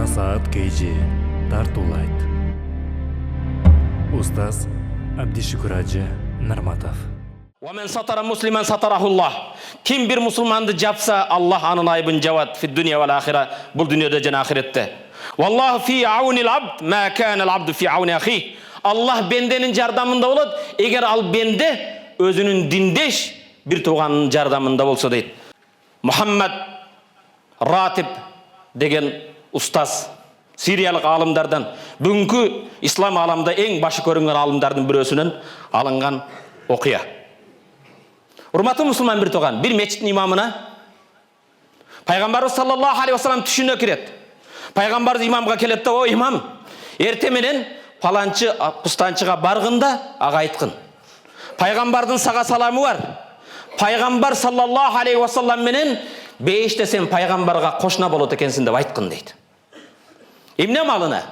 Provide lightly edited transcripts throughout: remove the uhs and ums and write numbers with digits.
Насаат KG тартуулайт. Устаз Абдишукур Ажы Нарматов. ومن ستر مسلما ستره الله. Kim bir musulmanды жапса, Аллах анын айыбын жабат фи дуния вал ахира, бул дүниеде жана ахиретте. Валлаху фи аунил абд ма кана ал абду фи ауни ахи. Аллах бенденин жардамында болот, эгер ал бенде өзүнүн диндеш бир тууганынын жардамында болсо дейт. Мухаммад Ратиб деген устаз Сириялык алымдардан, бүгүнкү ислам аламында эң башы көрүнгөн алымдардын бирөөсүнөн алынган окуя. Урматтуу мусулман бир тууган, бир мечиттин имамына Пайгамбарыбыз саллаллаху алейхи вассалам түшүнө кирет. Пайгамбарыбыз имамга келет да: "О имам, эрте менен паланчы кустанчыга баргында ага айткын. Пайгамбардын сага саламы бар. Пайгамбар саллаллаху алейхи вассалам менен бейиште сен пайгамбарга кошуна болот экенсиң" деп айткын дейт. Эмне малына?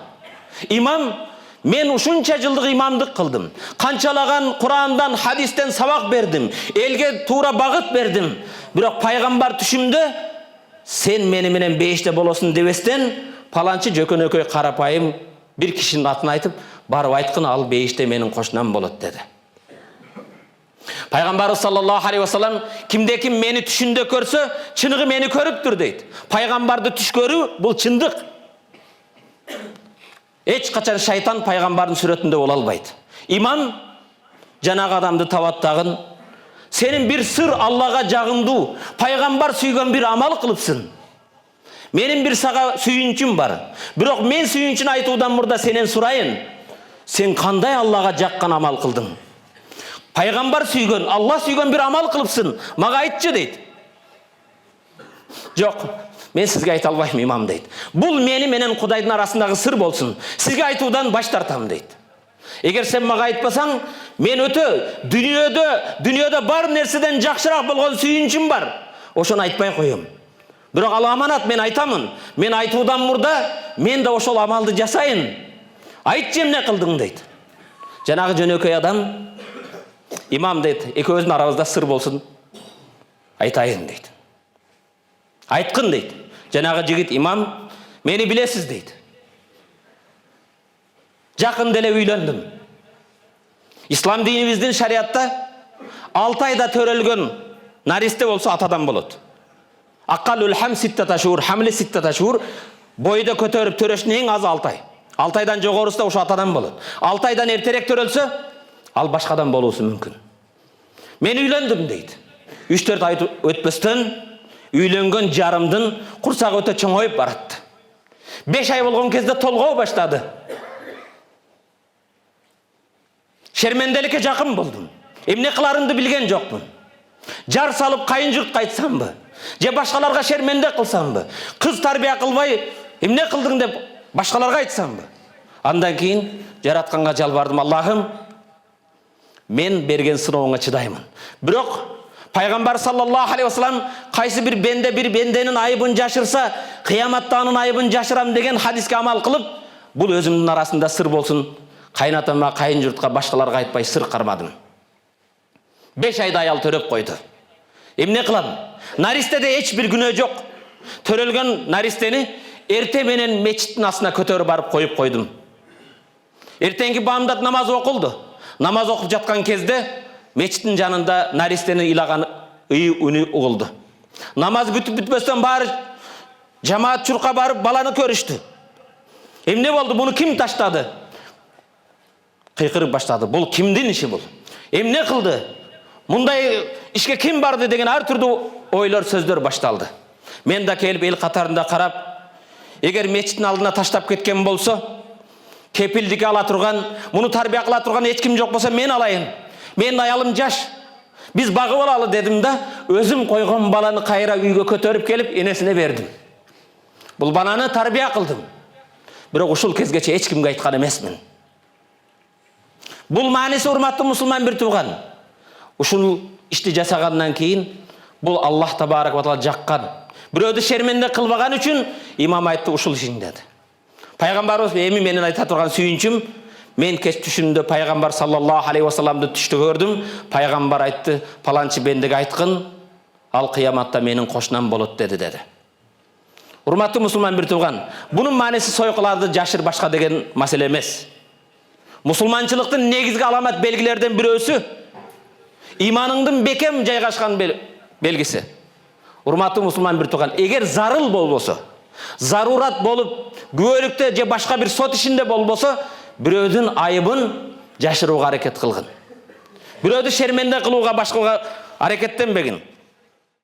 Имам: "Мен ушунча жылдык имамдык кылдым. Канчалаган Курандан, хадистен сабак бердим. Элге туура багыт бердим. Бирок пайгамбар түшүмдө сен мени менен бейиште болосуң дебестен, паланчы жөкөнөкөй карапайым бир кишинин атын айтып, барып айткын, ал бейиште менин кошунам болот" деди. Пайгамбарыбыз саллаллаху алейхи вассалам: "Кимде ким мени түшүндө көрсө, чыныгы мени көрүптүр" дейт. Пайгамбарды түш көрүү бул чындык. Эч качан шайтан пайгамбардын сүрөтүндө боло албайт. Имам жанагы адамды табат дагы: "Сенин бир сыр Аллага жагымдуу, пайгамбар сүйгөн бир амал кылыпсың. Менин бир сага сүйүнчүм бар. Бирок мен сүйүнчүн айтуудан мурда сенен сурайын. Сен кандай Аллага жаккан амал кылдың? Пайгамбар сүйгөн, Алла сүйгөн бир амал кылыпсың. Мага айтчы" дейт. "Жок, мен сизге айта албайм имам" дейт. "Бул мени менен Кудайдын арасындагы сыр болсун. Сизге айтуудан баш тартам" дейт. "Эгер сен мага айтпасаң, мен өтө дүниеде бар нерседен жакшыраак болгон сүйүнчүм бар. Ошону айтпай коем. Бирок ал аманат, мен айтамын. Мен айтуудан мурда мен да ошол амалды жасайын. Айтчы эмне кылдың" дейт. Жанагы жөнөкөй адам: "Имам" дейт, "экөөбүздүн арабызда сыр болсун, айтайын" дейт. "Айткын" дейт. Жанагы жигит: "Имам, мени билесиз" дейт. "Жакын деле үйлөндүм. Ислам динибиздин шариатта 6 айда төрөлгөн наристе болсо атадан болот. Аккалул хам ситтата шур, хамли ситтата шур, бойдо көтөрүп төрөшүн эң азы 6 ай. 6 айдан жогорусу ошо атадан болот. 6 айдан эртерээк төрөлсө, ал башкадан болуусу мүмкүн. Мен үйлөндүм" дейт. 3-4 ай өтпөстөн үйлөнгөн жарымдын курсагы өтө чоңоюп баратты. 5 ай болгон кезде толгоо баштады. Шерменделикке жакын болдум. Эмне кыларымды билген жокмун. Жар салып кайын журтка айтсамбы, же башкаларга шерменде кылсамбы, кыз тарбия кылбай эмне кылдың деп башкаларга айтсамбы. Андан кийин жаратканга жалбардым: "Аллахым, мен берген сыноого чыдаймын. Бирок Пайгамбар саллаллаху алейхи вассалам кайсы бир бенденин айыбын жашырса, кыяматта анын айыбын жашырам деген хадиске амал кылып, бул өзүмдүн арасында сыр болсун. Кайнатама, кайын журтка, башкаларга айтпай сыр кармадым." 5 айда аял төрөп койду. Эмне кылам? Наристеде эч бир күнөө жок. Төрөлгөн наристени эрте менен мечиттин астына көтөрүп барып коюп койдум. Эртеңки баамдат намаз окулду. Намаз окуп жаткан кезде мечиттин жанында наристенин ыйлаган үнү угулду. Намаз бүтпөстөн баары жамаат чурка барып баланы көрүштү. Эмне болду? Буну ким таштады? Кыйкырып баштады. Бул кимдин иши бул? Эмне кылды? Мындай ишке ким барды деген ар түрдүү ойлор, сөздөр башталды. Мен да келип эл катарында карап, эгер мечиттин алдына таштап кеткен болсо, кепилдик ала турган, муну тарбия кыла турган эч ким жок болсо мен алайын. Менин аялым жаш. Биз багып алалы дедим да, өзүм койгон баланы кайра үйгө көтөрүп келип энесине бердим. Бул баланы тарбия кылдым. Бирок ушул кезгече эч кимге айткан эмесмин. Бул мааниси, урматтуу мусулман бир тууган. Ушул ишти жасагандан кийин бул Аллах табарак ва таала жаккан. Бирөөдү шерменде кылбаган үчүн имам айтты ушул ишин деди. Пайгамбарыбыз: "Эми менин айта турган сүйүнчүм, мен кеч түшүмдө Пайгамбар саллаллаху алейхи вассаламды түштө көрдүм. Пайгамбар айтты, паланчы бендеге айткын, ал кыяматта менин кошунам болот" деди. Урматтуу мусулман бир тууган, бунун маанеси сойкуларды жашыр башка деген маселе эмес. Мусулманчылыктын негизги аламат белгилерден бирөөсү иманыңдын бекем жайгашкан белгиси. Урматтуу мусулман бир тууган, эгер зарыл болбосо, зарурат болуп, күбөлүктө же башка бир сот ишинде болбосо, бирөөдүн айыбын жашырууга аракет кылгын. Бирөөдү шерменде кылууга, башкага аракеттенбегин.